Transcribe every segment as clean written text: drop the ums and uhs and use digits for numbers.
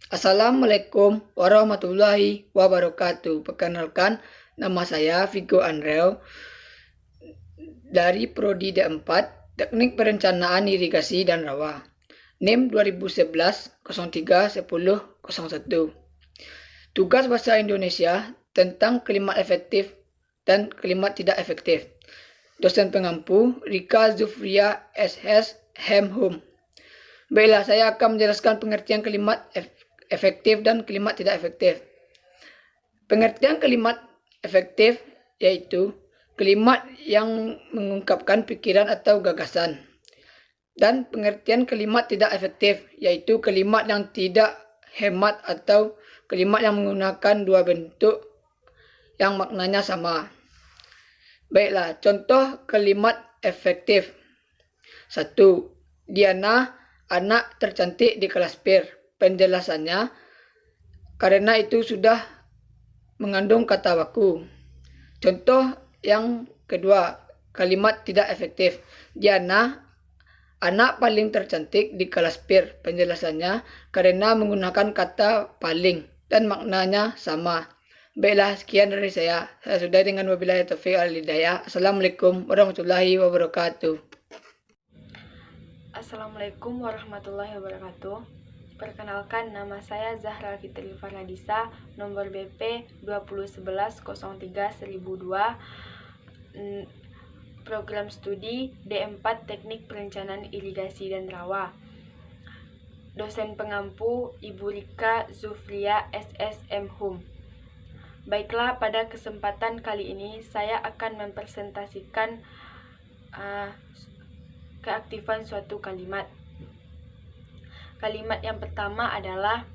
Assalamualaikum warahmatullahi wabarakatuh. Perkenalkan, nama saya Vigo Andreo dari Prodi D4, Teknik Perencanaan Irigasi dan Rawa. NIM 2011 03 10 01. Tugas Bahasa Indonesia tentang kalimat efektif dan kalimat tidak efektif. Dosen pengampu Rika Zufria SS Hemhum. Baiklah, saya akan menjelaskan pengertian kalimat efektif dan kalimat tidak efektif. Pengertian kalimat efektif yaitu kalimat yang mengungkapkan pikiran atau gagasan. Dan pengertian kalimat tidak efektif yaitu kalimat yang tidak hemat atau kalimat yang menggunakan dua bentuk yang maknanya sama. Baiklah, contoh kalimat efektif. 1. Diana, anak tercantik di kelas PIR. Penjelasannya, karena itu sudah mengandung kata baku. Contoh yang kedua, kalimat tidak efektif. Diana, anak paling tercantik di kelas PIR. Penjelasannya, karena menggunakan kata paling dan maknanya sama. Baiklah, sekian dari saya. Saya sudah dengan wabillahi taufiq wal hidayah. Assalamualaikum warahmatullahi wabarakatuh. Assalamualaikum warahmatullahi wabarakatuh. Perkenalkan, nama saya Zahra Fitri Farhadisa, nomor BP 2011 03 1002, program studi D4 Teknik Perencanaan Irigasi dan Rawa. Dosen pengampu Ibu Rika Zufria SS Hemhum. Baiklah, pada kesempatan kali ini saya akan mempresentasikan keaktifan suatu kalimat. Kalimat yang pertama adalah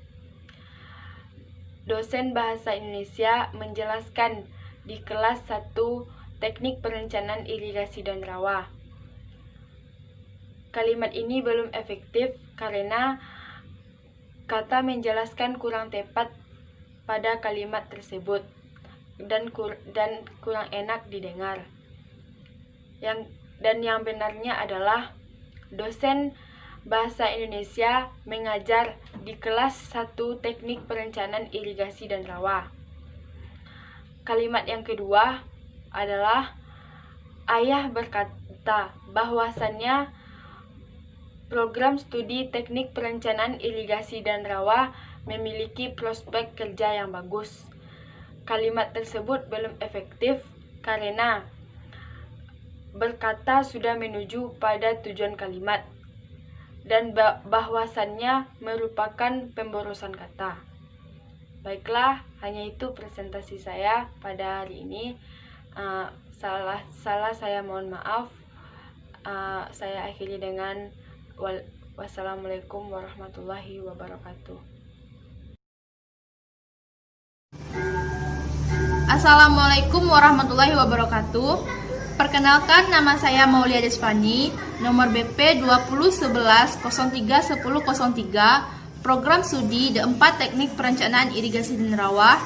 dosen bahasa Indonesia menjelaskan di kelas 1 Teknik Perencanaan Irigasi dan Rawa. Kalimat ini belum efektif karena kata menjelaskan kurang tepat pada kalimat tersebut dan kurang enak didengar. Dan yang benarnya adalah dosen bahasa Indonesia mengajar di kelas 1 Teknik Perencanaan Irigasi dan Rawa. Kalimat yang kedua adalah ayah berkata bahwasannya program studi Teknik Perencanaan Irigasi dan Rawa memiliki prospek kerja yang bagus. Kalimat tersebut belum efektif karena berkata sudah menuju pada tujuan kalimat dan bahwasannya merupakan pemborosan kata. Baiklah, hanya itu presentasi saya pada hari ini. Salah saya mohon maaf. Saya akhiri dengan wassalamualaikum warahmatullahi wabarakatuh. Assalamualaikum warahmatullahi wabarakatuh. Perkenalkan, nama saya Maulia Desfani, nomor BP 2011 03 10 03, program studi D4 Teknik Perencanaan Irigasi dan Rawa.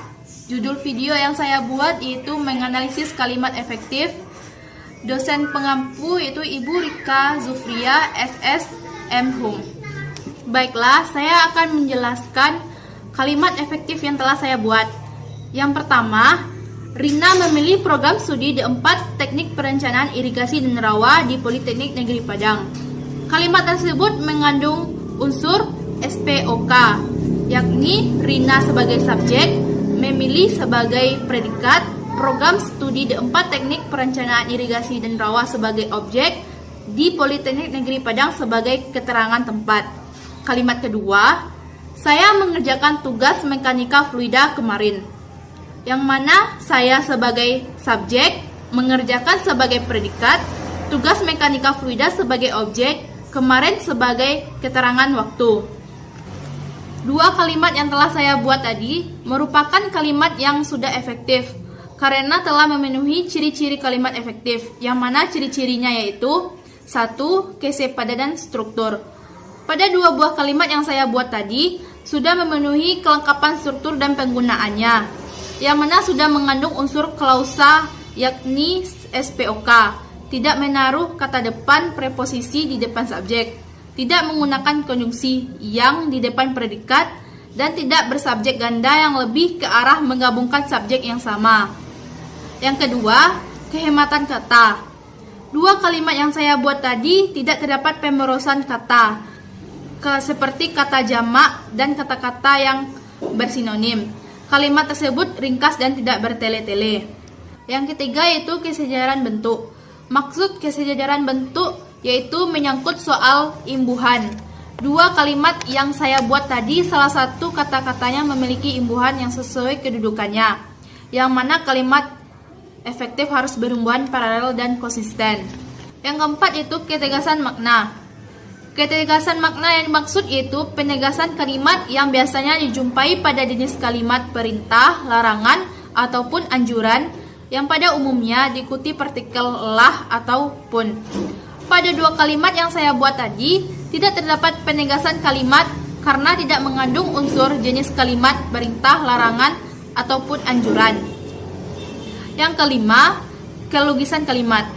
Judul video yang saya buat yaitu menganalisis kalimat efektif. Dosen pengampu yaitu Ibu Rika Zufria SS Hemhum. Baiklah, saya akan menjelaskan kalimat efektif yang telah saya buat. Yang pertama, Rina memilih program studi D4 Teknik Perencanaan Irigasi dan Rawa di Politeknik Negeri Padang. Kalimat tersebut mengandung unsur SPOK, yakni Rina sebagai subjek, memilih sebagai predikat, program studi D4 Teknik Perencanaan Irigasi dan Rawa sebagai objek, di Politeknik Negeri Padang sebagai keterangan tempat. Kalimat kedua, saya mengerjakan tugas mekanika fluida kemarin, yang mana saya sebagai subjek mengerjakan sebagai predikat, tugas mekanika fluida sebagai objek, kemarin sebagai keterangan waktu. Dua kalimat yang telah saya buat tadi merupakan kalimat yang sudah efektif karena telah memenuhi ciri-ciri kalimat efektif, yang mana ciri-cirinya yaitu 1. Case pada dan struktur. Pada dua buah kalimat yang saya buat tadi sudah memenuhi kelengkapan struktur dan penggunaannya, yang mana sudah mengandung unsur klausa yakni SPOK, tidak menaruh kata depan preposisi di depan subjek, tidak menggunakan konjungsi yang di depan predikat, dan tidak bersubjek ganda yang lebih ke arah menggabungkan subjek yang sama. Yang kedua, kehematan kata. Dua kalimat yang saya buat tadi tidak terdapat pemrosesan kata, seperti kata jamak dan kata-kata yang bersinonim. Kalimat tersebut ringkas dan tidak bertele-tele. Yang ketiga yaitu kesejajaran bentuk. Maksud kesejajaran bentuk yaitu menyangkut soal imbuhan. Dua kalimat yang saya buat tadi, salah satu kata-katanya memiliki imbuhan yang sesuai kedudukannya, yang mana kalimat efektif harus berimbuhan paralel dan konsisten. Yang keempat itu ketegasan makna. Ketegasan makna yang dimaksud yaitu penegasan kalimat yang biasanya dijumpai pada jenis kalimat perintah, larangan, ataupun anjuran yang pada umumnya diikuti partikel lah ataupun. Pada dua kalimat yang saya buat tadi, tidak terdapat penegasan kalimat karena tidak mengandung unsur jenis kalimat perintah, larangan, ataupun anjuran. Yang kelima, kelogisan kalimat.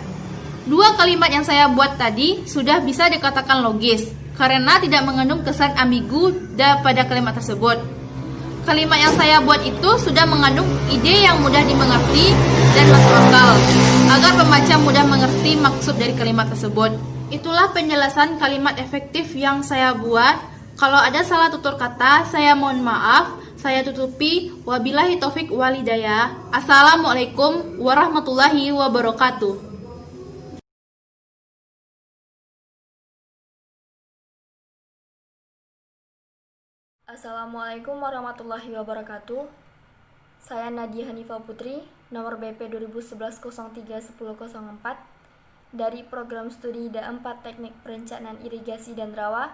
Dua kalimat yang saya buat tadi sudah bisa dikatakan logis karena tidak mengandung kesan ambigu pada kalimat tersebut. Kalimat yang saya buat itu sudah mengandung ide yang mudah dimengerti dan masuk akal, agar pembaca mudah mengerti maksud dari kalimat tersebut. Itulah penjelasan kalimat efektif yang saya buat. Kalau ada salah tutur kata, saya mohon maaf. Saya tutupi. Wabillahi taufik wal hidayah. Assalamualaikum warahmatullahi wabarakatuh. Assalamualaikum warahmatullahi wabarakatuh. Saya Nadia Hanifah Putri, nomor BP 2011-03-1004 dari program studi D4 Teknik Perencanaan Irigasi dan Rawa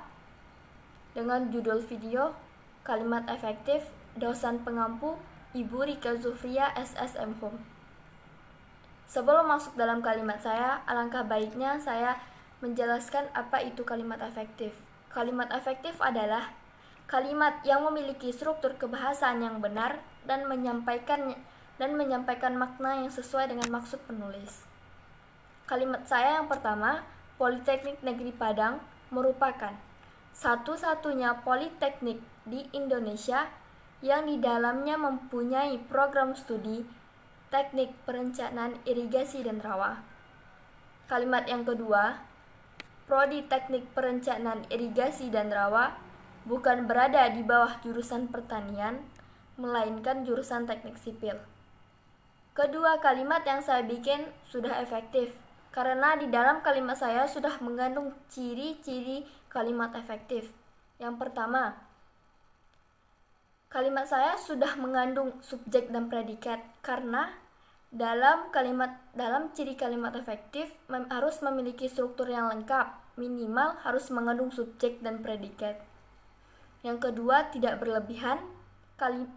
dengan judul video Kalimat Efektif Dosen Pengampu Ibu Rika Zufria SSM Home. Sebelum masuk dalam kalimat saya, alangkah baiknya saya menjelaskan apa itu kalimat efektif. Kalimat efektif adalah kalimat yang memiliki struktur kebahasaan yang benar dan menyampaikan makna yang sesuai dengan maksud penulis. Kalimat saya yang pertama, Politeknik Negeri Padang merupakan satu-satunya politeknik di Indonesia yang di dalamnya mempunyai program studi Teknik Perencanaan Irigasi dan Rawa. Kalimat yang kedua, Prodi Teknik Perencanaan Irigasi dan Rawa bukan berada di bawah jurusan pertanian, melainkan jurusan teknik sipil. Kedua kalimat yang saya bikin sudah efektif, karena di dalam kalimat saya sudah mengandung ciri-ciri kalimat efektif. Yang pertama, kalimat saya sudah mengandung subjek dan predikat, karena dalam ciri kalimat efektif harus memiliki struktur yang lengkap, minimal harus mengandung subjek dan predikat. Yang kedua, tidak berlebihan.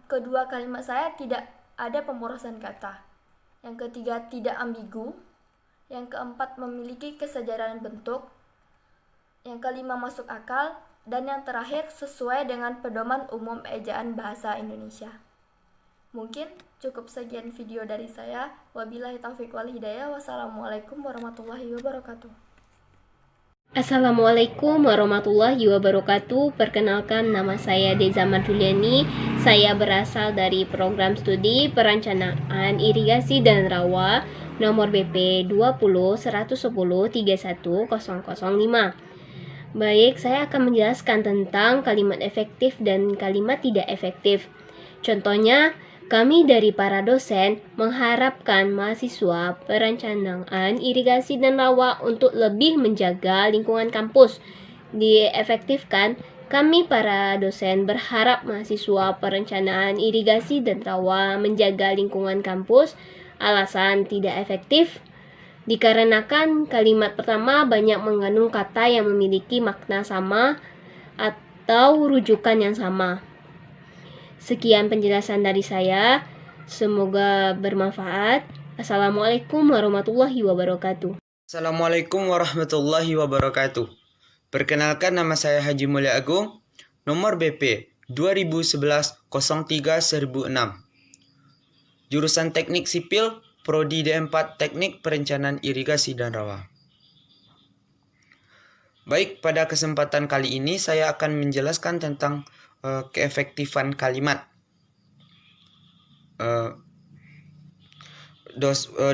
Kedua kalimat saya tidak ada pemborosan kata. Yang ketiga, tidak ambigu. Yang keempat, memiliki kesejajaran bentuk. Yang kelima, masuk akal. Dan yang terakhir, sesuai dengan pedoman umum ejaan bahasa Indonesia. Mungkin cukup sekian video dari saya. Wabillahi taufiq wal hidayah. Wassalamualaikum warahmatullahi wabarakatuh. Assalamualaikum warahmatullahi wabarakatuh. Perkenalkan, nama saya Deza Marjuliani. Saya berasal dari program studi Perencanaan Irigasi dan Rawa nomor BP 20-110-31005. Baik, saya akan menjelaskan tentang kalimat efektif dan kalimat tidak efektif. Contohnya, kami dari para dosen mengharapkan mahasiswa perencanaan irigasi dan rawa untuk lebih menjaga lingkungan kampus. Diefektifkan, kami para dosen berharap mahasiswa perencanaan irigasi dan rawa menjaga lingkungan kampus. Alasan tidak efektif dikarenakan kalimat pertama banyak mengandung kata yang memiliki makna sama atau rujukan yang sama. Sekian penjelasan dari saya, semoga bermanfaat. Assalamualaikum warahmatullahi wabarakatuh. Assalamualaikum warahmatullahi wabarakatuh. Perkenalkan, nama saya Haji Mulia Agung, nomor BP 2011-03-1006. Jurusan Teknik Sipil, Prodi D4 Teknik Perencanaan Irigasi dan Rawa. Baik, pada kesempatan kali ini saya akan menjelaskan tentang keefektifan kalimat.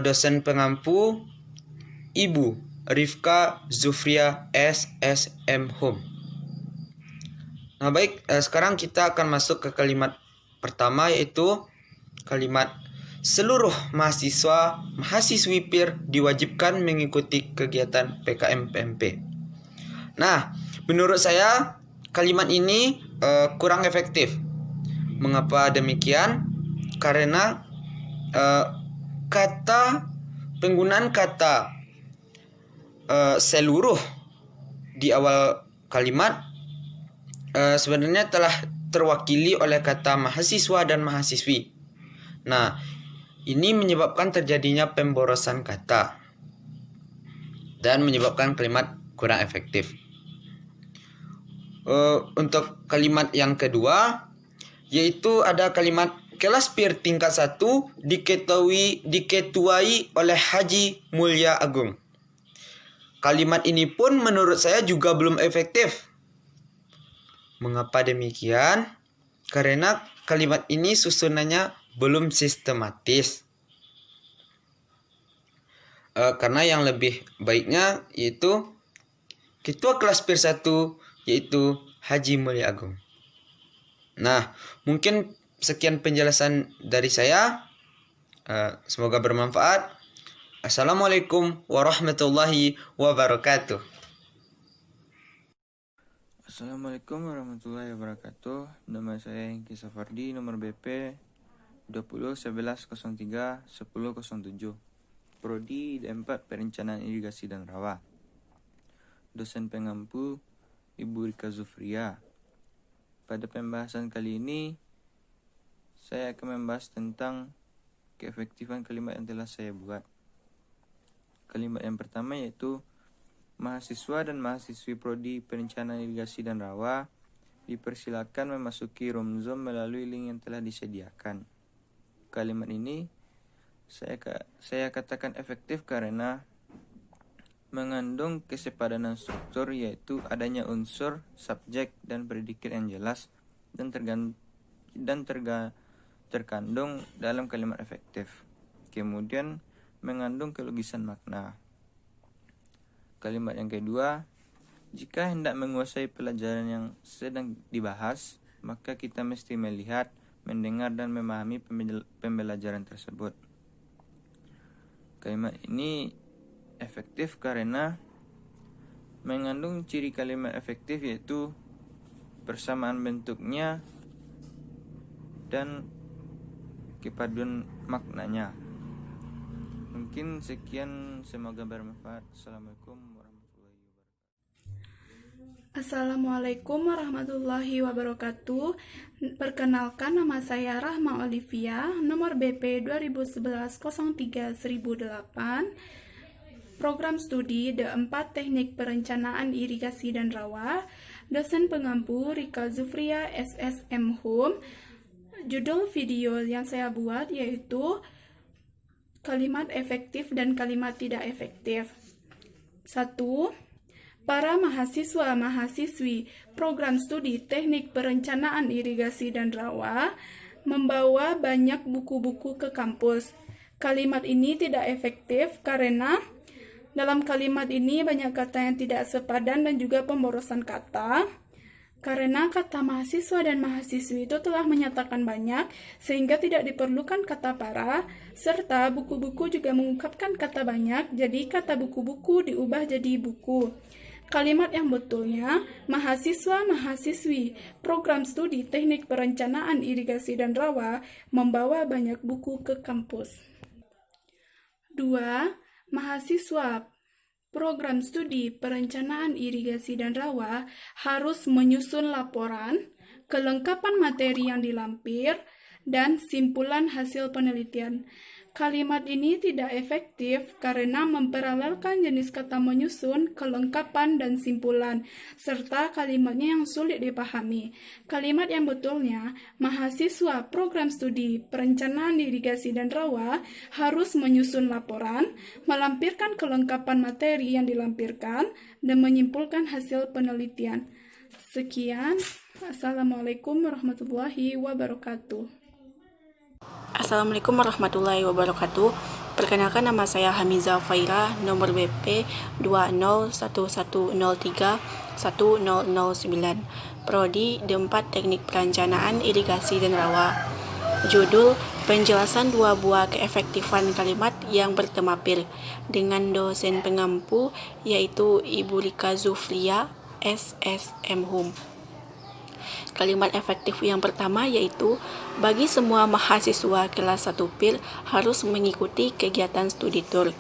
Dosen pengampu Ibu Rifka Zufria SSM Home. Nah baik, sekarang kita akan masuk ke kalimat pertama, yaitu kalimat seluruh mahasiswi PIR diwajibkan mengikuti kegiatan PKM PMP. Nah, menurut saya kalimat ini kurang efektif. Mengapa demikian? Karena penggunaan kata seluruh di awal kalimat sebenarnya telah terwakili oleh kata mahasiswa dan mahasiswi. Nah, ini menyebabkan terjadinya pemborosan kata dan menyebabkan kalimat kurang efektif. Untuk kalimat yang kedua, yaitu ada kalimat kelas PIR tingkat 1 diketuai oleh Haji Mulia Agung. Kalimat ini pun menurut saya juga belum efektif. Mengapa demikian? Karena kalimat ini susunannya belum sistematis. Karena yang lebih baiknya yaitu ketua kelas PIR 1 yaitu Haji Mulia Agung. Nah, mungkin sekian penjelasan dari saya. Semoga bermanfaat. Assalamualaikum warahmatullahi wabarakatuh. Assalamualaikum warahmatullahi wabarakatuh. Nama saya Hengki Safardi, nomor BP 2011031007. Prodi D4 Perencanaan Irigasi dan Rawa. Dosen pengampu Ibu Rika Zufria. Pada pembahasan kali ini, saya akan membahas tentang keefektifan kalimat yang telah saya buat. Kalimat yang pertama yaitu mahasiswa dan mahasiswi Prodi Perencanaan Irigasi dan Rawa dipersilakan memasuki room Zoom melalui link yang telah disediakan. Kalimat ini saya katakan efektif karena mengandung kesepadanan struktur, yaitu adanya unsur, subjek, dan predikat yang jelas dan terkandung dalam kalimat efektif. Kemudian mengandung kelogisan makna. Kalimat yang kedua, jika hendak menguasai pelajaran yang sedang dibahas, maka kita mesti melihat, mendengar, dan memahami pembelajaran tersebut. Kalimat ini efektif karena mengandung ciri kalimat efektif, yaitu persamaan bentuknya dan kepaduan maknanya. Mungkin sekian, semoga bermanfaat. Assalamualaikum warahmatullahi wabarakatuh. Assalamualaikum warahmatullahi wabarakatuh. Perkenalkan, nama saya Rahma Olivia, nomor BP 2011-03-1008. Program studi D4 Teknik Perencanaan Irigasi dan Rawa. Dosen pengampu Rika Zufria SSM Home. Judul video yang saya buat yaitu kalimat efektif dan kalimat tidak efektif. 1. Para mahasiswa-mahasiswi program studi Teknik Perencanaan Irigasi dan Rawa membawa banyak buku-buku ke kampus. Kalimat ini tidak efektif karena dalam kalimat ini banyak kata yang tidak sepadan dan juga pemborosan kata. Karena kata mahasiswa dan mahasiswi itu telah menyatakan banyak, sehingga tidak diperlukan kata para, serta buku-buku juga mengungkapkan kata banyak, jadi kata buku-buku diubah jadi buku. Kalimat yang betulnya, mahasiswa-mahasiswi program studi Teknik Perencanaan Irigasi dan Rawa membawa banyak buku ke kampus. 2. Mahasiswa program studi Perencanaan Irigasi dan Rawa harus menyusun laporan, kelengkapan materi yang dilampir, dan simpulan hasil penelitian. Kalimat ini tidak efektif karena memparalelkan jenis kata menyusun, kelengkapan, dan simpulan, serta kalimatnya yang sulit dipahami. Kalimat yang betulnya, mahasiswa program studi Perencanaan Irigasi dan Rawa harus menyusun laporan, melampirkan kelengkapan materi yang dilampirkan, dan menyimpulkan hasil penelitian. Sekian, Assalamualaikum warahmatullahi wabarakatuh. Assalamualaikum warahmatullahi wabarakatuh. Perkenalkan, nama saya Hamiza Faira, nomor BP 2011031009, Prodi D4 Teknik Perencanaan Irigasi dan Rawa. Judul: Penjelasan dua buah keefektifan kalimat yang bertema PIR, dengan dosen pengampu yaitu Ibu Rika Zufria, SSM Hum. Kalimat efektif yang pertama yaitu, bagi semua mahasiswa kelas 1 PIR harus mengikuti kegiatan studi tour.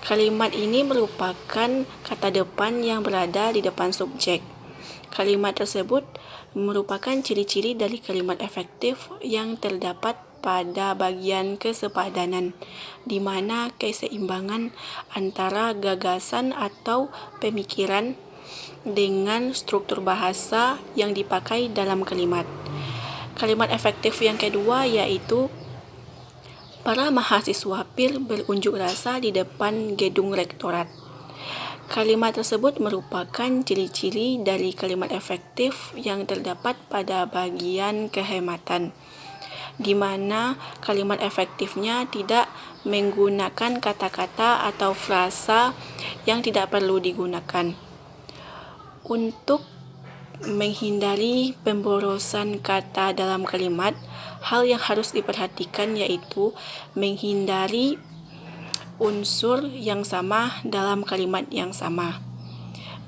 Kalimat ini merupakan kata depan yang berada di depan subjek. Kalimat tersebut merupakan ciri-ciri dari kalimat efektif yang terdapat pada bagian kesepadanan, di mana keseimbangan antara gagasan atau pemikiran dengan struktur bahasa yang dipakai dalam kalimat. Kalimat efektif yang kedua yaitu, para mahasiswa PIR berunjuk rasa di depan gedung rektorat. Kalimat tersebut merupakan ciri-ciri dari kalimat efektif yang terdapat pada bagian kehematan, di mana kalimat efektifnya tidak menggunakan kata-kata atau frasa yang tidak perlu digunakan. Untuk menghindari pemborosan kata dalam kalimat, hal yang harus diperhatikan yaitu menghindari unsur yang sama dalam kalimat yang sama.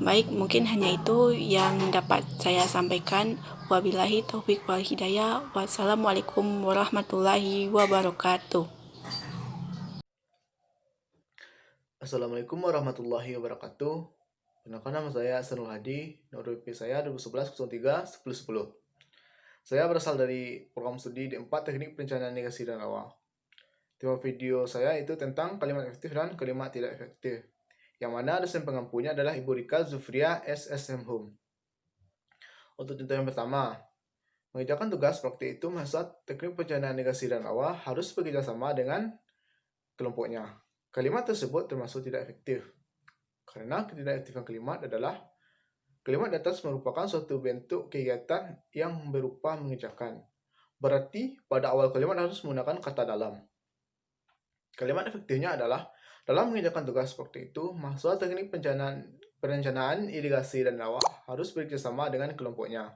Baik, mungkin hanya itu yang dapat saya sampaikan. Wabillahi taufiq wal hidayah. Wassalamualaikum warahmatullahi wabarakatuh. Assalamualaikum warahmatullahi wabarakatuh. Perkenalkan, nama saya Hasanul Hadi, nomor BP saya 2011-03-1010. Saya berasal dari program studi D4 Teknik Perencanaan Irigasi dan Rawa. Tema video saya itu tentang kalimat efektif dan kalimat tidak efektif, yang mana dosen pengampunya adalah Ibu Rika Zufria, SSM Hum. Untuk contoh yang pertama, mengerjakan tugas praktik itu mahasiswa Teknik Perencanaan Irigasi dan Rawa harus bekerja sama dengan kelompoknya. Kalimat tersebut termasuk tidak efektif, karena ketidakefektifan kalimat adalah kalimat di atas merupakan suatu bentuk kegiatan yang berupa mengerjakan. Berarti pada awal kalimat harus menggunakan kata dalam. Kalimat efektifnya adalah, dalam mengerjakan tugas seperti itu, mahasiswa Teknik Perencanaan Irigasi dan Rawa harus bekerjasama dengan kelompoknya.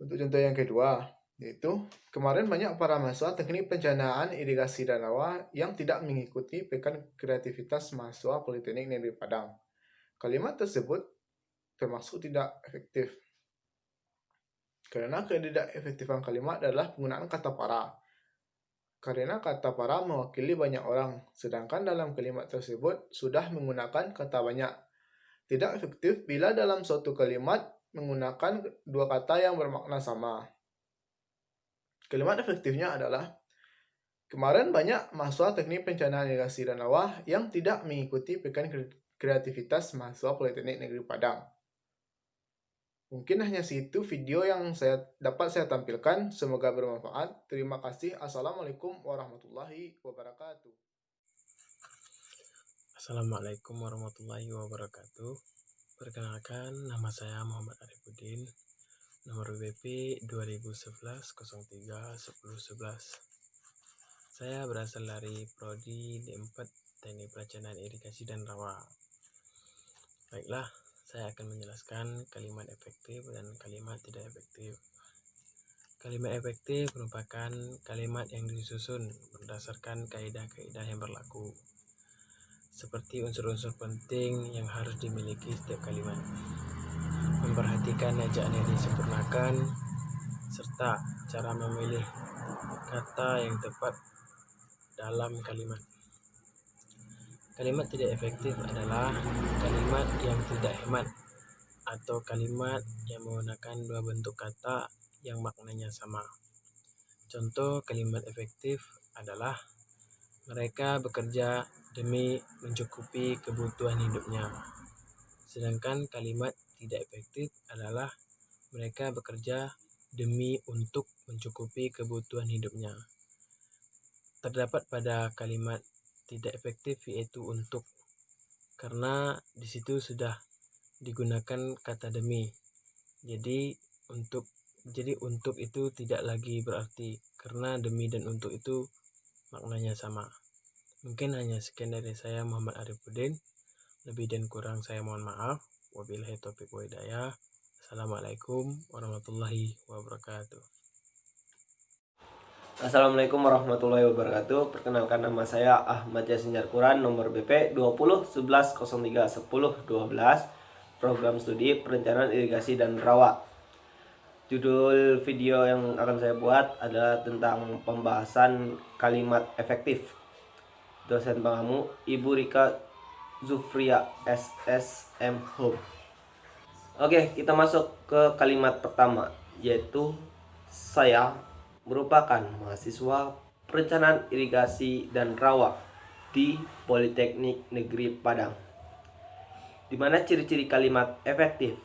Untuk contoh yang kedua, yaitu kemarin banyak para mahasiswa Teknik Perencanaan Irigasi dan Rawa yang tidak mengikuti pekan kreativitas mahasiswa Politeknik Negeri Padang. Kalimat tersebut termasuk tidak efektif, karena ketidakefektifan kalimat adalah penggunaan kata para. Karena kata para mewakili banyak orang, sedangkan dalam kalimat tersebut sudah menggunakan kata banyak. Tidak efektif bila dalam suatu kalimat menggunakan dua kata yang bermakna sama. Kalimat efektifnya adalah, kemarin banyak mahasiswa Teknik Perencanaan Irigasi dan Rawa yang tidak mengikuti pekan kreativitas mahasiswa Politeknik Negeri Padang. Mungkin hanya situ video yang dapat saya tampilkan. Semoga bermanfaat. Terima kasih. Assalamualaikum warahmatullahi wabarakatuh. Assalamualaikum warahmatullahi wabarakatuh. Perkenalkan, nama saya Muhammad Arifuddin, nomor BP 2011-03-1011. Saya berasal dari Prodi D4 Teknik Perencanaan Irigasi dan Rawa. Baiklah, saya akan menjelaskan kalimat efektif dan kalimat tidak efektif. Kalimat efektif merupakan kalimat yang disusun berdasarkan kaidah-kaidah yang berlaku, seperti unsur-unsur penting yang harus dimiliki setiap kalimat, memperhatikan ejaan yang disempurnakan, serta cara memilih kata yang tepat dalam kalimat. Kalimat tidak efektif adalah kalimat yang tidak hemat atau kalimat yang menggunakan dua bentuk kata yang maknanya sama. Contoh kalimat efektif adalah, mereka bekerja demi mencukupi kebutuhan hidupnya. Sedangkan kalimat tidak efektif adalah, mereka bekerja demi untuk mencukupi kebutuhan hidupnya. Terdapat pada kalimat tidak efektif yaitu untuk, karena di situ sudah digunakan kata demi, Jadi untuk itu tidak lagi berarti, karena demi dan untuk itu maknanya sama. Mungkin hanya sekian dari saya, Muhammad Arifuddin. Lebih dan kurang saya mohon maaf. Wabillahi taufiq wa hidayah. Assalamualaikum warahmatullahi wabarakatuh. Assalamualaikum warahmatullahi wabarakatuh. Perkenalkan, nama saya Ahmad Yasin Jarquran, nomor BP 20 11 03 10 12, program studi perencanaan irigasi dan rawa. Judul video yang akan saya buat adalah tentang pembahasan kalimat efektif. Dosen pengamu Ibu Rika Zufria SSM Home. Oke, kita masuk ke kalimat pertama, yaitu saya merupakan mahasiswa perencanaan irigasi dan rawa di Politeknik Negeri Padang. Di mana ciri-ciri kalimat efektif?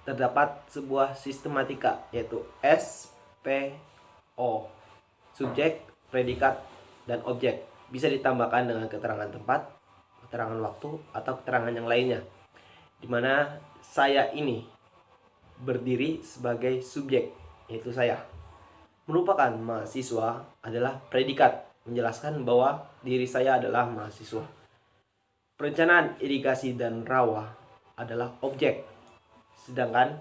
Terdapat sebuah sistematika, yaitu SPO, subjek, predikat, dan objek. Bisa ditambahkan dengan keterangan tempat, keterangan waktu, atau keterangan yang lainnya. Di mana saya ini berdiri sebagai subjek, yaitu saya. Merupakan mahasiswa adalah predikat, menjelaskan bahwa diri saya adalah mahasiswa. Perencanaan irigasi dan rawa adalah objek. Sedangkan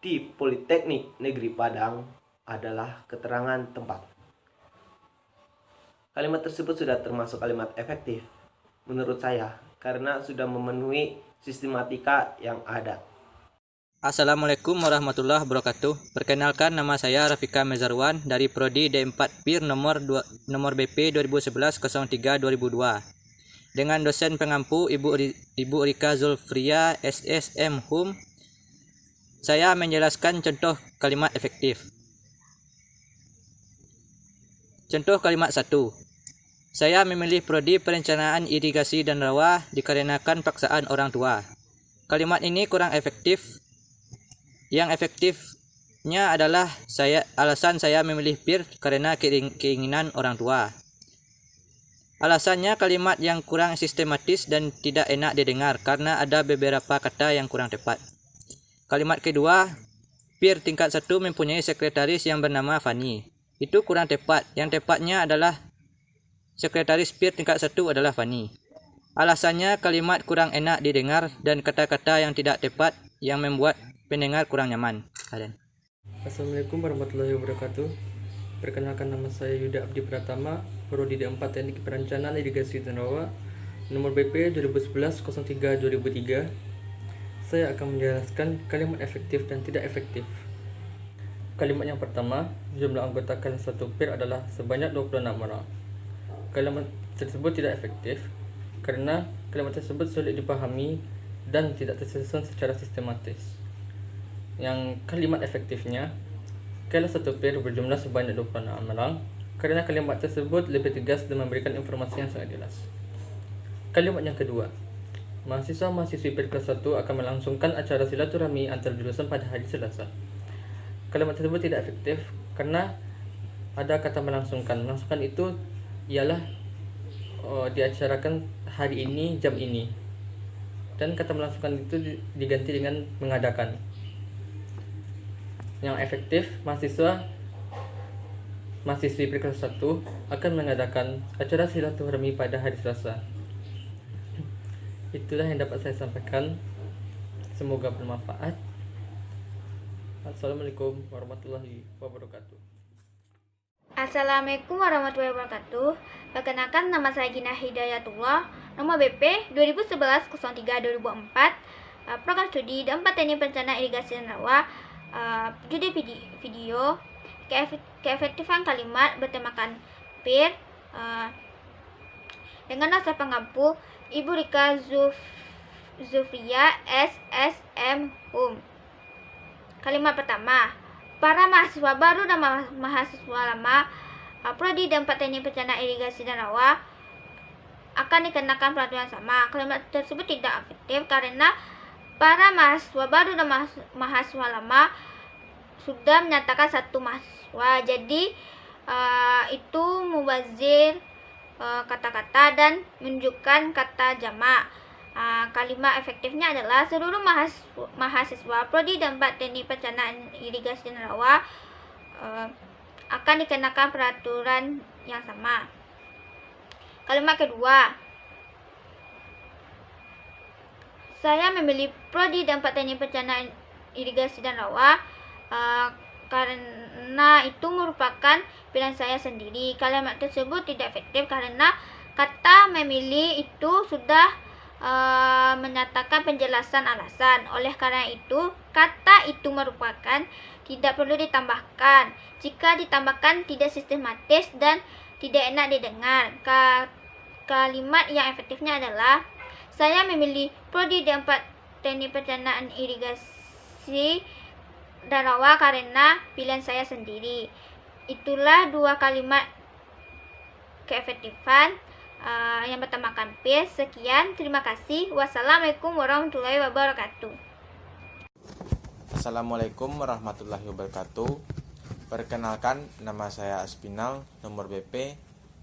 di Politeknik Negeri Padang adalah keterangan tempat. Kalimat tersebut sudah termasuk kalimat efektif menurut saya, karena sudah memenuhi sistematika yang ada. Assalamualaikum warahmatullahi wabarakatuh. Perkenalkan, nama saya Rafika Mezarwan dari Prodi D4 PIR nomor BP 2011-03-2002. Dengan dosen pengampu Ibu Rika Zulfria SSM Hum, saya menjelaskan contoh kalimat efektif. Contoh kalimat 1. Saya memilih prodi perencanaan irigasi dan rawa dikarenakan paksaan orang tua. Kalimat ini kurang efektif. Yang efektifnya adalah alasan saya memilih PIR karena keinginan orang tua. Alasannya kalimat yang kurang sistematis dan tidak enak didengar karena ada beberapa kata yang kurang tepat. Kalimat kedua, PIR tingkat 1 mempunyai sekretaris yang bernama Fani. Itu kurang tepat. Yang tepatnya adalah sekretaris PIR tingkat 1 adalah Fani. Alasannya kalimat kurang enak didengar dan kata-kata yang tidak tepat yang membuat pendengar kurang nyaman. Assalamualaikum warahmatullahi wabarakatuh. Perkenalkan, nama saya Yuda Abdi Pratama, Prodi D4 Teknik Perencanaan Irigasi dan Rawa, nomor BP 2011-03-2003. Saya akan menjelaskan kalimat efektif dan tidak efektif. Kalimat yang pertama, jumlah anggota kalian satu PIR adalah sebanyak 26 orang. Kalimat tersebut tidak efektif karena kalimat tersebut sulit dipahami dan tidak tersusun secara sistematis. Yang kalimat efektifnya, kalian satu PIR berjumlah sebanyak 26 orang karena kalimat tersebut lebih tegas dan memberikan informasi yang sangat jelas. Kalimat yang kedua, mahasiswa-mahasiswi PIR kelas 1 akan melangsungkan acara silaturahmi antar jurusan pada hari Selasa. Kalimat tersebut tidak efektif karena ada kata melangsungkan. Melangsungkan itu ialah diacarakan hari ini, jam ini. Dan kata melangsungkan itu diganti dengan mengadakan. Yang efektif, mahasiswi PIR kelas 1 akan mengadakan acara silaturahmi pada hari Selasa. Itulah yang dapat saya sampaikan. Semoga bermanfaat. Assalamualaikum warahmatullahi wabarakatuh. Assalamualaikum warahmatullahi wabarakatuh. Perkenalkan, nama saya Gina Hidayatullah, nomor BP 2011-03-2004, program studi D4 Teknik Perencanaan Irigasi dan Rawa. Judul video keefektifan kalimat bertemakan PIR, dengan dosen pengampu Ibu Rika Zufria SSM Hum. Kalimat pertama, para mahasiswa baru dan mahasiswa lama Prodi D4 Teknik Perencanaan Irigasi dan Rawa akan dikenakan peraturan sama. Kalimat tersebut tidak efektif karena para mahasiswa baru dan mahasiswa lama sudah menyatakan satu mahasiswa. Jadi itu mubazir kata-kata dan menunjukkan kata jamak. Kalimat efektifnya adalah seluruh mahasiswa Prodi dan 4 Teknik Perencanaan Irigasi dan Rawa akan dikenakan peraturan yang sama. Kalimat kedua, saya memilih Prodi dan 4 Teknik Perencanaan Irigasi dan Rawa karena itu merupakan pilihan saya sendiri. Kalimat tersebut tidak efektif karena kata memilih itu sudah menyatakan penjelasan alasan. Oleh karena itu, kata itu merupakan tidak perlu ditambahkan. Jika ditambahkan tidak sistematis dan tidak enak didengar. Kalimat yang efektifnya adalah saya memilih Prodi D4 Teknik Perencanaan Irigasi dan Rawa karena pilihan saya sendiri. Itulah dua kalimat keefektifan yang bertemakan P. Sekian, terima kasih. Wassalamualaikum warahmatullahi wabarakatuh. Assalamualaikum warahmatullahi wabarakatuh. Perkenalkan, nama saya Aspinal, nomor BP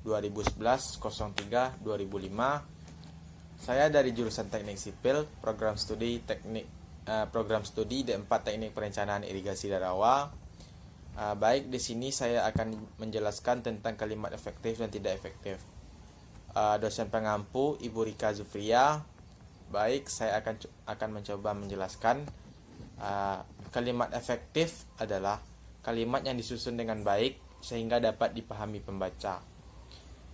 2011-03-2005. Saya dari jurusan Teknik Sipil, program studi D4 Teknik Perencanaan Irigasi dan Rawa. Baik, di sini saya akan menjelaskan tentang kalimat efektif dan tidak efektif. Dosen pengampu Ibu Rika Zufria. Baik, saya akan mencoba menjelaskan. Kalimat efektif adalah kalimat yang disusun dengan baik sehingga dapat dipahami pembaca.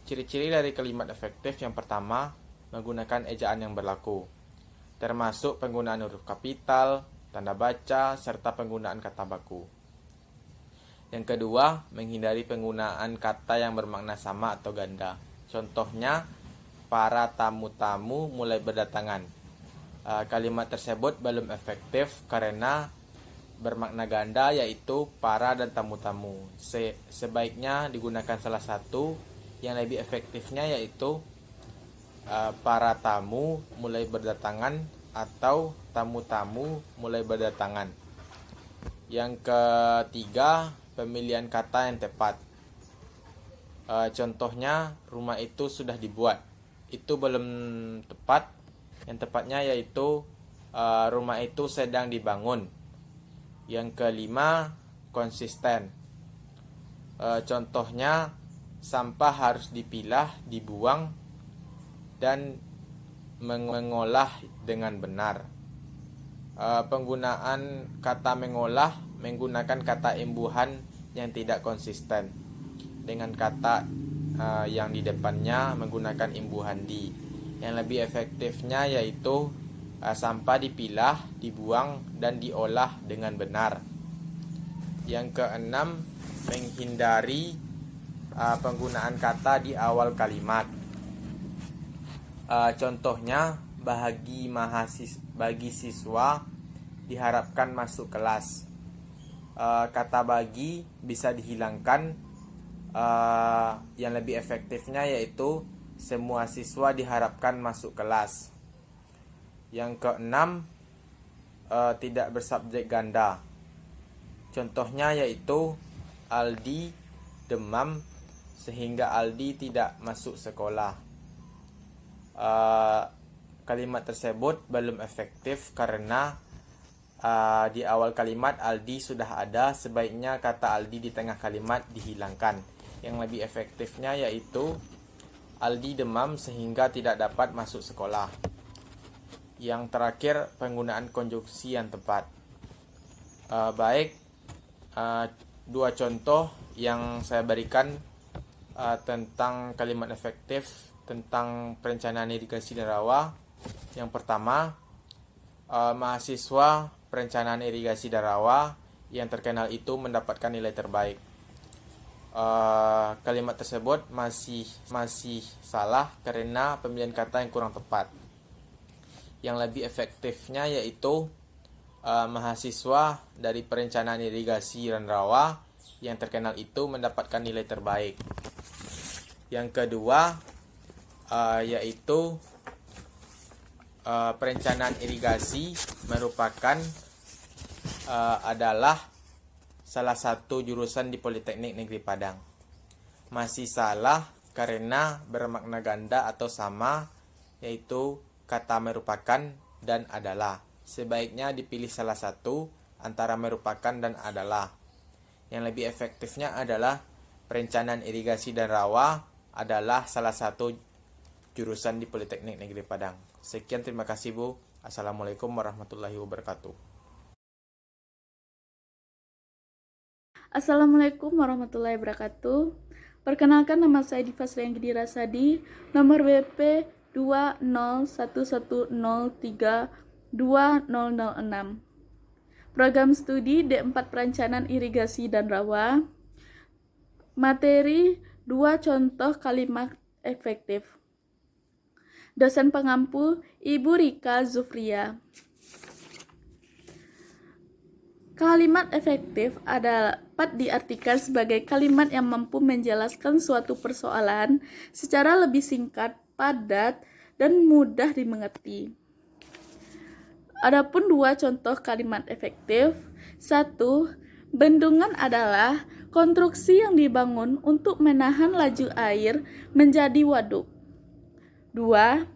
Ciri-ciri dari kalimat efektif yang pertama, menggunakan ejaan yang berlaku, termasuk penggunaan huruf kapital, tanda baca, serta penggunaan kata baku. Yang kedua, menghindari penggunaan kata yang bermakna sama atau ganda. Contohnya, para tamu-tamu mulai berdatangan. Kalimat tersebut belum efektif karena bermakna ganda, yaitu para dan tamu-tamu. Sebaiknya digunakan salah satu. Yang lebih efektifnya yaitu para tamu mulai berdatangan atau tamu-tamu mulai berdatangan. Yang ketiga, pemilihan kata yang tepat. Contohnya, rumah itu sudah dibuat. Itu belum tepat. Yang tepatnya yaitu rumah itu sedang dibangun. Yang kelima, konsisten. Contohnya, sampah harus dipilah, dibuang, dan mengolah dengan benar. Penggunaan kata mengolah menggunakan kata imbuhan yang tidak konsisten dengan kata yang di depannya menggunakan imbuhan di. Yang lebih efektifnya yaitu sampah dipilah, dibuang, dan diolah dengan benar. Yang keenam, menghindari penggunaan kata di awal kalimat. Contohnya, bagi siswa diharapkan masuk kelas. Kata bagi bisa dihilangkan. Yang lebih efektifnya yaitu semua siswa diharapkan masuk kelas. Yang keenam, tidak bersubjek ganda. Contohnya yaitu Aldi demam sehingga Aldi tidak masuk sekolah. Kalimat tersebut belum efektif karena di awal kalimat Aldi sudah ada. Sebaiknya kata Aldi di tengah kalimat dihilangkan. Yang lebih efektifnya yaitu Aldi demam sehingga tidak dapat masuk sekolah. Yang terakhir, penggunaan konjungsi yang tepat. Baik, dua contoh yang saya berikan tentang kalimat efektif tentang perencanaan irigasi dan rawa. Yang pertama, mahasiswa perencanaan irigasi dan rawa yang terkenal itu mendapatkan nilai terbaik. Kalimat tersebut masih salah karena pemilihan kata yang kurang tepat. Yang lebih efektifnya yaitu mahasiswa dari perencanaan irigasi dan rawa yang terkenal itu mendapatkan nilai terbaik. Yang kedua yaitu perencanaan irigasi merupakan adalah salah satu jurusan di Politeknik Negeri Padang. Masih salah karena bermakna ganda atau sama, yaitu kata merupakan dan adalah. Sebaiknya dipilih salah satu antara merupakan dan adalah. Yang lebih efektifnya adalah perencanaan irigasi dan rawa adalah salah satu jurusan di Politeknik Negeri Padang. Sekian, terima kasih Bu. Assalamualaikum warahmatullahi wabarakatuh. Assalamualaikum warahmatullahi wabarakatuh. Perkenalkan, nama saya Diva Srianggidi Rasadi, nomor BP 20111032006. Program studi D4 Perencanaan Irigasi dan Rawa. Materi 2 contoh kalimat efektif. Dosen pengampu Ibu Rika Zufria. Kalimat efektif dapat diartikan sebagai kalimat yang mampu menjelaskan suatu persoalan secara lebih singkat, padat, dan mudah dimengerti. Adapun 2 contoh kalimat efektif. 1. Bendungan adalah konstruksi yang dibangun untuk menahan laju air menjadi waduk. 2.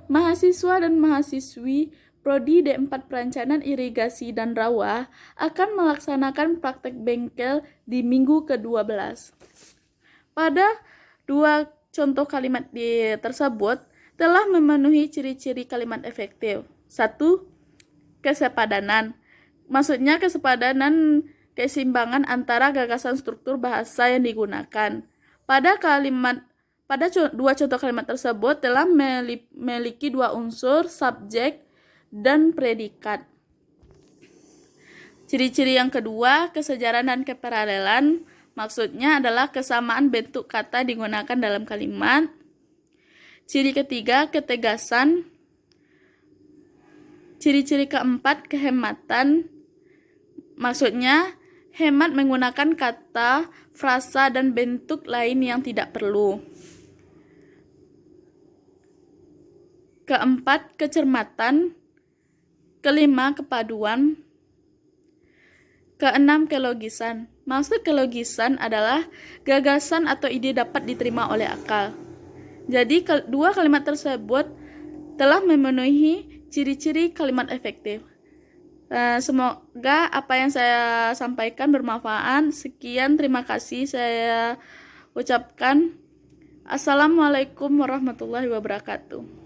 Mahasiswa dan mahasiswi Prodi D4 Perencanaan Irigasi dan Rawa akan melaksanakan praktek bengkel di minggu ke-12. Pada 2 contoh kalimat tersebut telah memenuhi ciri-ciri kalimat efektif. 1. Kesepadanan. Maksudnya kesepadanan keseimbangan antara gagasan struktur bahasa yang digunakan. Pada 2 contoh kalimat tersebut telah memiliki 2 unsur, subjek dan predikat. Ciri-ciri yang kedua, kesejaran dan keparalelan, maksudnya adalah kesamaan bentuk kata digunakan dalam kalimat. Ciri ketiga, ketegasan. Ciri-ciri keempat, kehematan, maksudnya hemat menggunakan kata, frasa, dan bentuk lain yang tidak perlu. Keempat, kecermatan. Kelima, kepaduan. Keenam, kelogisan. Maksud kelogisan adalah gagasan atau ide dapat diterima oleh akal. Jadi, 2 kalimat tersebut telah memenuhi ciri-ciri kalimat efektif. Semoga apa yang saya sampaikan bermanfaat. Sekian, terima kasih saya ucapkan. Assalamualaikum warahmatullahi wabarakatuh.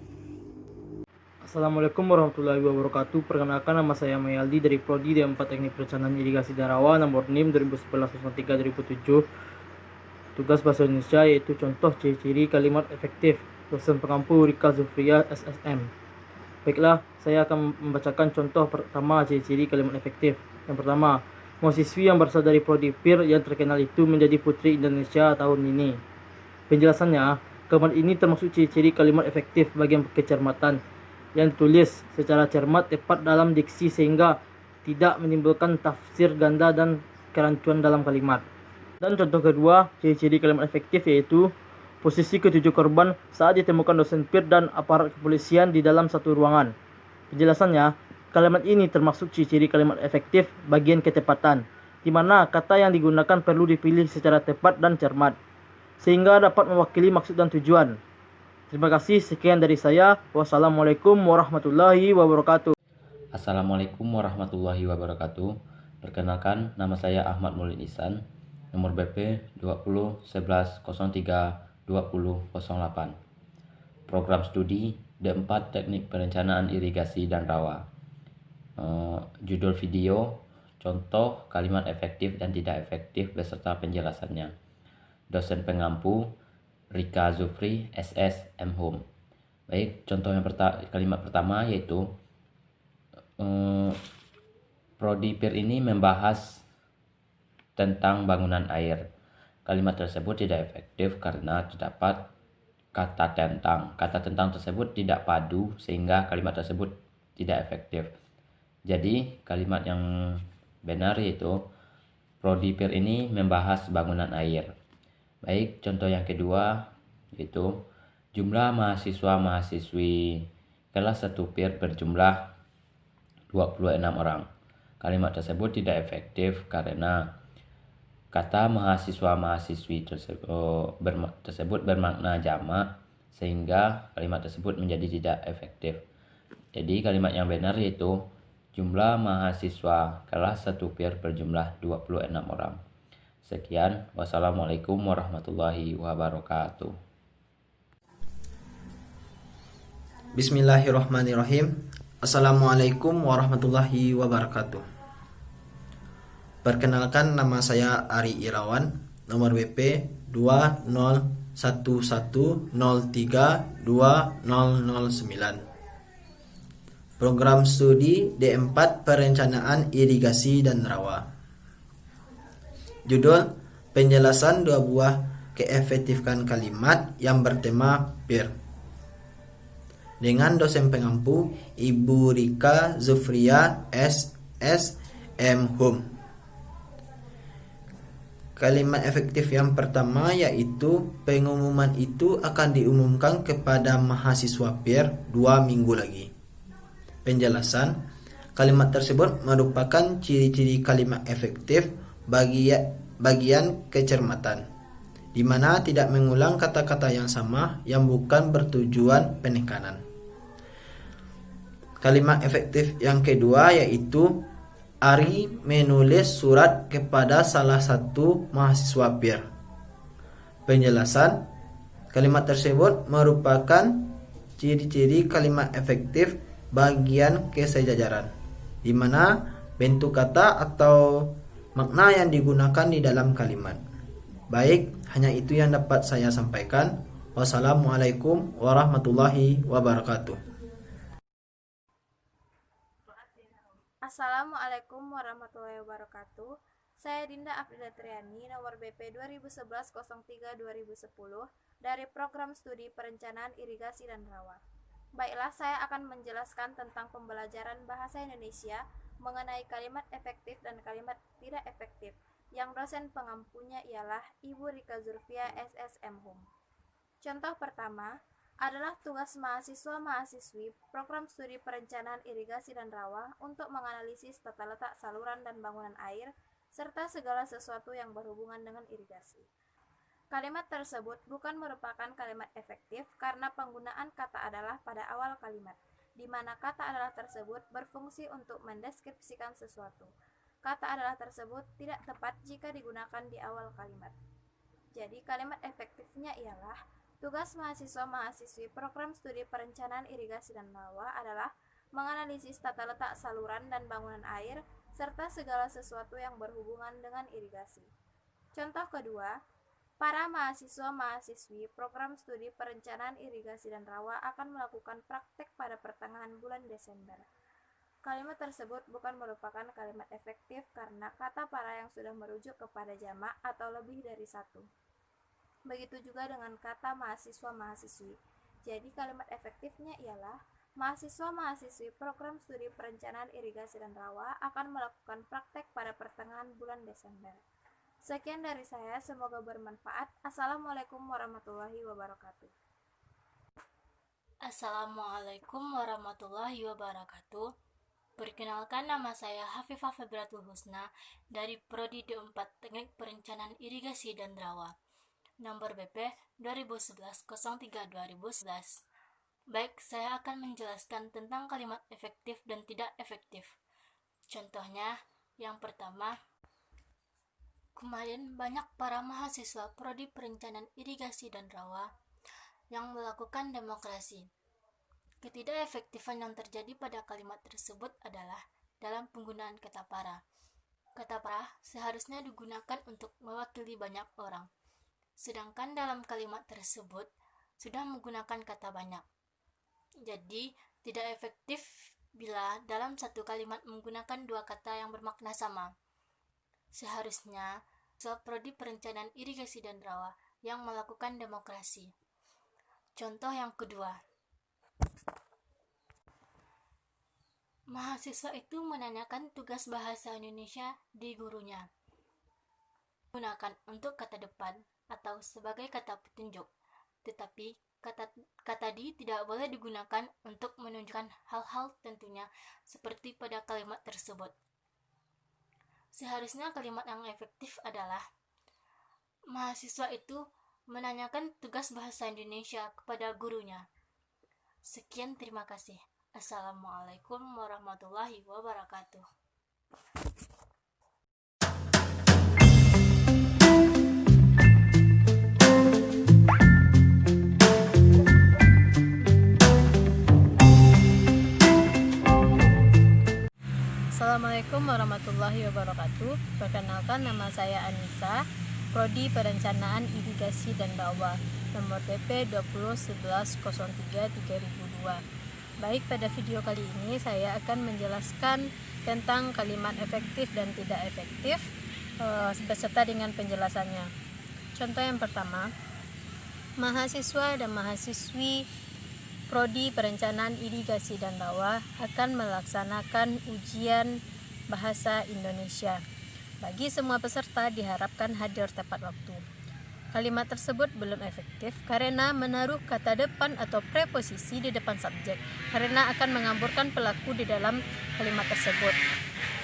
Assalamualaikum warahmatullahi wabarakatuh. Perkenalkan, nama saya Mayaldi dari Prodi D4 Teknik Perencanaan Irigasi dan Rawa, nomor NIM 2011-03-2007. Tugas bahasa Indonesia yaitu contoh ciri-ciri kalimat efektif. Dosen pengampu Rika Zufria, SSM. Baiklah, saya akan membacakan contoh pertama ciri-ciri kalimat efektif. Yang pertama, mahasiswi yang berasal dari Prodi PIR yang terkenal itu menjadi Putri Indonesia tahun ini. Penjelasannya, kalimat ini termasuk ciri-ciri kalimat efektif bagian kecermatan yang ditulis secara cermat, tepat dalam diksi sehingga tidak menimbulkan tafsir ganda dan kerancuan dalam kalimat. Dan contoh kedua, ciri-ciri kalimat efektif yaitu posisi ketujuh korban saat ditemukan dosen PIR dan aparat kepolisian di dalam satu ruangan. Penjelasannya, kalimat ini termasuk ciri-ciri kalimat efektif bagian ketepatan, di mana kata yang digunakan perlu dipilih secara tepat dan cermat, sehingga dapat mewakili maksud dan tujuan. Terima kasih, sekian dari saya. Wassalamualaikum warahmatullahi wabarakatuh. Assalamualaikum warahmatullahi wabarakatuh. Perkenalkan, nama saya Ahmad Maulid Ihsan, nomor BP 2011032008. Program studi D4 Teknik Perencanaan Irigasi dan Rawa. Judul video, contoh kalimat efektif dan tidak efektif beserta penjelasannya. Dosen pengampu Rika Zufri, SSM Home. Baik, contoh yang kalimat pertama yaitu Prodi PIR ini membahas tentang bangunan air. Kalimat tersebut tidak efektif karena terdapat kata tentang. Kata tentang tersebut tidak padu sehingga kalimat tersebut tidak efektif. Jadi, kalimat yang benar yaitu Prodi PIR ini membahas bangunan air. Baik, contoh yang kedua yaitu jumlah mahasiswa-mahasiswi kelas 1 PIR berjumlah 26 orang. Kalimat tersebut tidak efektif karena kata mahasiswa-mahasiswi tersebut bermakna jamak sehingga kalimat tersebut menjadi tidak efektif. Jadi kalimat yang benar yaitu jumlah mahasiswa kelas 1 PIR berjumlah 26 orang. Sekian, wassalamualaikum warahmatullahi wabarakatuh. Bismillahirrahmanirrahim. Assalamualaikum warahmatullahi wabarakatuh. Perkenalkan, nama saya Ari Irawan, nomor WP 2011032009. Program studi D4 Perencanaan Irigasi dan Rawa. Judul: penjelasan dua buah keefektifan kalimat yang bertema PIR. Dengan dosen pengampu Ibu Rika Zufria SSM Hum. Kalimat efektif yang pertama yaitu pengumuman itu akan diumumkan kepada mahasiswa PIR 2 minggu lagi. Penjelasan: kalimat tersebut merupakan ciri-ciri kalimat efektif bagian kecermatan, di mana tidak mengulang kata-kata yang sama yang bukan bertujuan penekanan. Kalimat efektif yang kedua yaitu Ari menulis surat kepada salah satu mahasiswa PIR. Penjelasan: kalimat tersebut merupakan ciri-ciri kalimat efektif bagian kesejajaran, di mana bentuk kata atau makna yang digunakan di dalam kalimat. Baik, hanya itu yang dapat saya sampaikan. Wassalamualaikum warahmatullahi wabarakatuh. Assalamualaikum warahmatullahi wabarakatuh. Saya Dinda Afrida Triani, nomor BP 2011-03-2010 dari Program Studi Perencanaan Irigasi dan Rawa. Baiklah, saya akan menjelaskan tentang pembelajaran bahasa Indonesia mengenai kalimat efektif dan kalimat tidak efektif, yang dosen pengampunya ialah Ibu Rika Zufria SSM Hum. Contoh pertama adalah tugas mahasiswa-mahasiswi Program Studi Perencanaan Irigasi dan Rawa untuk menganalisis tata letak saluran dan bangunan air, serta segala sesuatu yang berhubungan dengan irigasi. Kalimat tersebut bukan merupakan kalimat efektif karena penggunaan kata adalah pada awal kalimat, di mana kata adalah tersebut berfungsi untuk mendeskripsikan sesuatu. Kata adalah tersebut tidak tepat jika digunakan di awal kalimat. Jadi kalimat efektifnya ialah tugas mahasiswa-mahasiswi Program Studi Perencanaan Irigasi dan Rawa adalah menganalisis tata letak saluran dan bangunan air, serta segala sesuatu yang berhubungan dengan irigasi. Contoh kedua, para mahasiswa-mahasiswi Program Studi Perencanaan Irigasi dan Rawa akan melakukan praktek pada pertengahan bulan Desember. Kalimat tersebut bukan merupakan kalimat efektif karena kata para yang sudah merujuk kepada jamak atau lebih dari satu. Begitu juga dengan kata mahasiswa-mahasiswi. Jadi kalimat efektifnya ialah mahasiswa-mahasiswi Program Studi Perencanaan Irigasi dan Rawa akan melakukan praktek pada pertengahan bulan Desember. Sekian dari saya, semoga bermanfaat. Assalamualaikum warahmatullahi wabarakatuh. Assalamualaikum warahmatullahi wabarakatuh. Perkenalkan, nama saya Hafifah Febratul Husna dari Prodi D4 Teknik Perencanaan Irigasi dan Rawa, nomor BP 2011-03-2011. Baik, saya akan menjelaskan tentang kalimat efektif dan tidak efektif. Contohnya, yang pertama, kemarin banyak para mahasiswa Prodi Perencanaan Irigasi dan Rawa yang melakukan demokrasi. Ketidakefektifan yang terjadi pada kalimat tersebut adalah dalam penggunaan kata para. Kata para seharusnya digunakan untuk mewakili banyak orang, sedangkan dalam kalimat tersebut sudah menggunakan kata banyak. Jadi, tidak efektif bila dalam satu kalimat menggunakan dua kata yang bermakna sama. Seharusnya, Prodi Perencanaan Irigasi dan Rawa yang melakukan demokrasi. Contoh yang kedua, mahasiswa itu menanyakan tugas bahasa Indonesia di gurunya. Gunakan untuk kata depan atau sebagai kata petunjuk, tetapi kata di tidak boleh digunakan untuk menunjukkan hal-hal tentunya seperti pada kalimat tersebut. Seharusnya kalimat yang efektif adalah mahasiswa itu menanyakan tugas bahasa Indonesia kepada gurunya. Sekian, terima kasih. Assalamualaikum warahmatullahi wabarakatuh. Assalamualaikum warahmatullahi wabarakatuh. Perkenalkan, nama saya Anissa, Prodi Perencanaan Irigasi dan Rawa, nomor PP 201103-3002. Baik, pada video kali ini saya akan menjelaskan tentang kalimat efektif dan tidak efektif beserta dengan penjelasannya. Contoh yang pertama, mahasiswa dan mahasiswi Prodi Perencanaan Irigasi dan Rawa akan melaksanakan ujian bahasa Indonesia. Bagi semua peserta diharapkan hadir tepat waktu. Kalimat tersebut belum efektif karena menaruh kata depan atau preposisi di depan subjek, karena akan mengamburkan pelaku di dalam kalimat tersebut.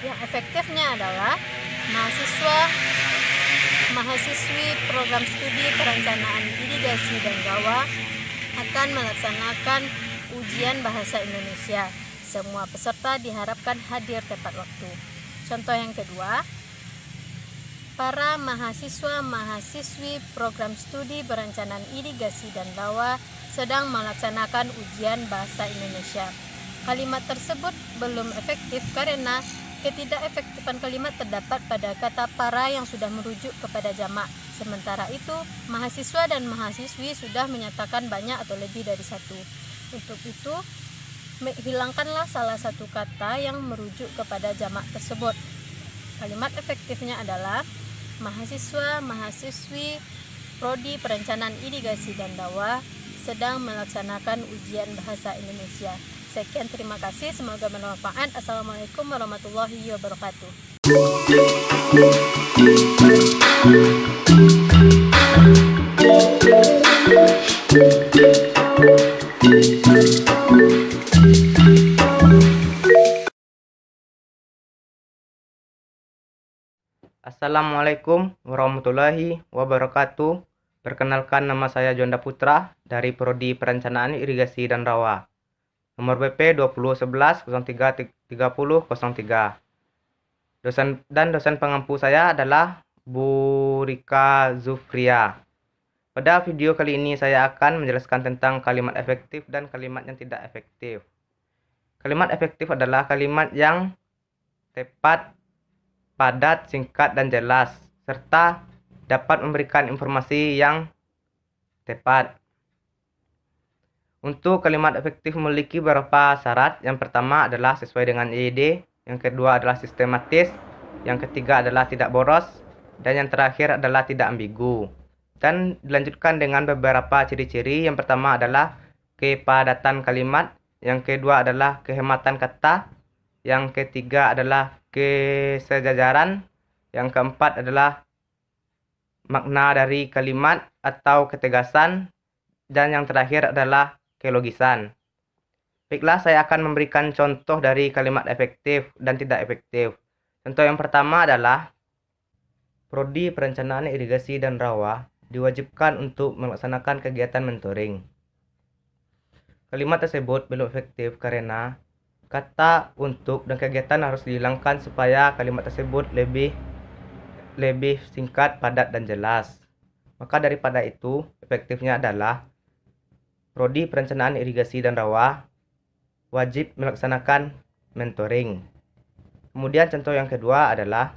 Yang efektifnya adalah mahasiswi program studi perencanaan irigasi dan rawa akan melaksanakan ujian bahasa Indonesia. Semua peserta diharapkan hadir tepat waktu. Contoh yang kedua, para mahasiswa-mahasiswi program studi perencanaan irigasi dan rawa sedang melaksanakan ujian bahasa Indonesia. Kalimat tersebut belum efektif karena ketidakefektifan kalimat terdapat pada kata para yang sudah merujuk kepada jamak. Sementara itu, mahasiswa dan mahasiswi sudah menyatakan banyak atau lebih dari satu. Untuk itu, hilangkanlah salah satu kata yang merujuk kepada jamak tersebut. Kalimat efektifnya adalah mahasiswa-mahasiswi Prodi Perencanaan Irigasi dan Rawa sedang melaksanakan ujian bahasa Indonesia. Sekian, terima kasih, semoga bermanfaat. Assalamualaikum warahmatullahi wabarakatuh. Assalamualaikum warahmatullahi wabarakatuh. Perkenalkan, nama saya Jonda Putra dari Prodi Perencanaan Irigasi dan Rawa, nomor BP 2011-03-3003. Dosen pengampu saya adalah Bu Rika Zufria. Pada video kali ini saya akan menjelaskan tentang kalimat efektif dan kalimat yang tidak efektif. Kalimat efektif adalah kalimat yang tepat, padat, singkat, dan jelas, serta dapat memberikan informasi yang tepat. Untuk kalimat efektif memiliki beberapa syarat. Yang pertama adalah sesuai dengan EYD, yang kedua adalah sistematis, yang ketiga adalah tidak boros, dan yang terakhir adalah tidak ambigu. Dan dilanjutkan dengan beberapa ciri-ciri. Yang pertama adalah kepadatan kalimat, yang kedua adalah kehematan kata, yang ketiga adalah kesejajaran, yang keempat adalah makna dari kalimat atau ketegasan, dan yang terakhir adalah kelogisan. Baiklah, saya akan memberikan contoh dari kalimat efektif dan tidak efektif. Contoh yang pertama adalah Prodi Perencanaan Irigasi dan Rawa diwajibkan untuk melaksanakan kegiatan mentoring. Kalimat tersebut belum efektif karena kata untuk dan kegiatan harus dihilangkan supaya kalimat tersebut lebih singkat, padat, dan jelas. Maka daripada itu, efektifnya adalah Prodi Perencanaan Irigasi dan Rawa wajib melaksanakan mentoring. Kemudian contoh yang kedua adalah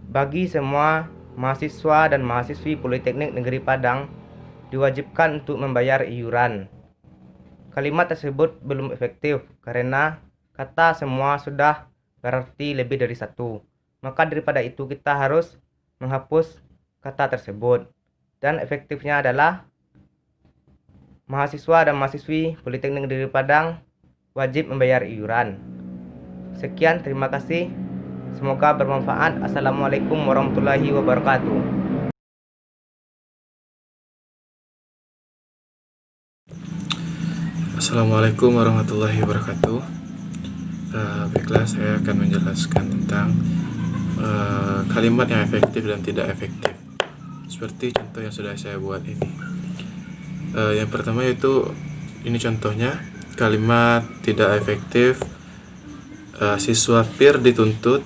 bagi semua mahasiswa dan mahasiswi Politeknik Negeri Padang diwajibkan untuk membayar iuran. Kalimat tersebut belum efektif karena kata semua sudah berarti lebih dari satu. Maka daripada itu kita harus menghapus kata tersebut. Dan efektifnya adalah mahasiswa dan mahasiswi Politeknik Negeri Padang wajib membayar iuran. Sekian, terima kasih. Semoga bermanfaat. Assalamualaikum warahmatullahi wabarakatuh. Assalamualaikum warahmatullahi wabarakatuh. Baiklah, saya akan menjelaskan tentang kalimat yang efektif dan tidak efektif, seperti contoh yang sudah saya buat ini. Yang pertama yaitu ini contohnya, kalimat tidak efektif, siswa PIR dituntut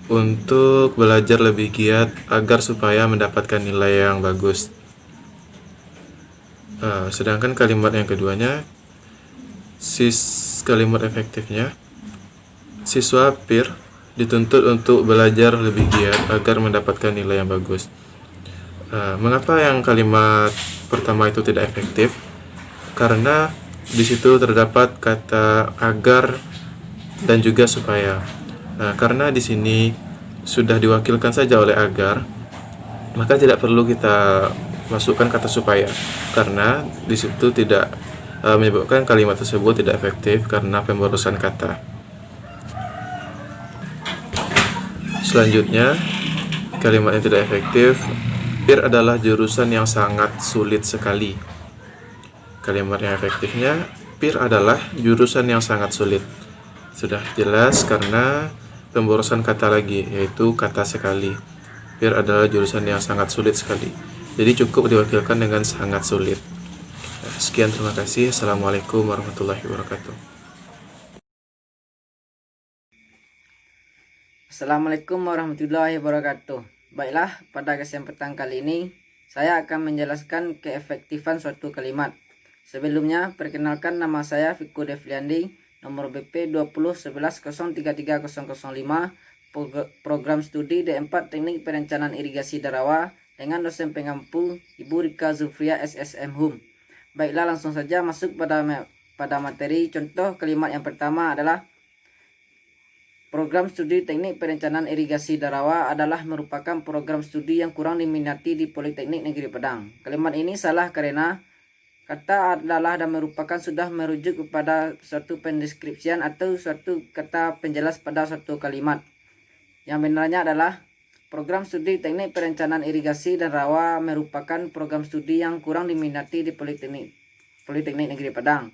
untuk belajar lebih giat agar supaya mendapatkan nilai yang bagus. Sedangkan kalimat yang keduanya, kalimat efektifnya, siswa PIR dituntut untuk belajar lebih giat agar mendapatkan nilai yang bagus. Mengapa yang kalimat pertama itu tidak efektif? Karena di situ terdapat kata agar dan juga supaya. Karena di sini sudah diwakilkan saja oleh agar, maka tidak perlu kita masukkan kata supaya, karena di situ tidak menyebabkan kalimat tersebut tidak efektif karena pemborosan kata. Selanjutnya, kalimat yang tidak efektif, PIR adalah jurusan yang sangat sulit sekali. Kalimat yang efektifnya, PIR adalah jurusan yang sangat sulit. Sudah jelas karena pemborosan kata lagi, yaitu kata sekali. PIR adalah jurusan yang sangat sulit sekali. Jadi cukup diwakilkan dengan sangat sulit. Sekian, terima kasih. Assalamualaikum warahmatullahi wabarakatuh. Assalamualaikum warahmatullahi wabarakatuh. Baiklah, pada kesempatan kali ini saya akan menjelaskan keefektifan suatu kalimat. Sebelumnya, perkenalkan, nama saya Fiku Devliandi, nomor BP 2011033005, program studi D4 Teknik Perencanaan Irigasi dan Rawa dengan dosen pengampu Ibu Rika Zufria SSM HUM. Baiklah, langsung saja masuk pada materi. Contoh kalimat yang pertama adalah program studi Teknik Perencanaan Irigasi dan Rawa adalah merupakan program studi yang kurang diminati di Politeknik Negeri Padang. Kalimat ini salah karena kata adalah dan merupakan sudah merujuk kepada suatu pendeskripsian atau suatu kata penjelas pada suatu kalimat. Yang benarnya adalah program studi Teknik Perencanaan Irigasi dan Rawa merupakan program studi yang kurang diminati di Politeknik Negeri Padang.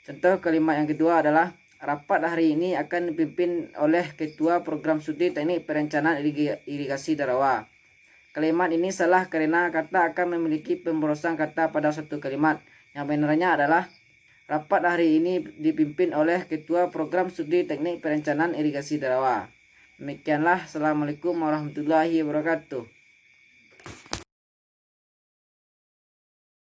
Contoh kalimat yang kedua adalah rapat hari ini akan dipimpin oleh Ketua Program Studi Teknik Perencanaan Irigasi dan Rawa. Kalimat ini salah karena kata akan memiliki pemborosan kata pada satu kalimat. Yang benarnya adalah rapat hari ini dipimpin oleh Ketua Program Studi Teknik Perencanaan Irigasi dan Rawa. Demikianlah. Assalamualaikum warahmatullahi wabarakatuh.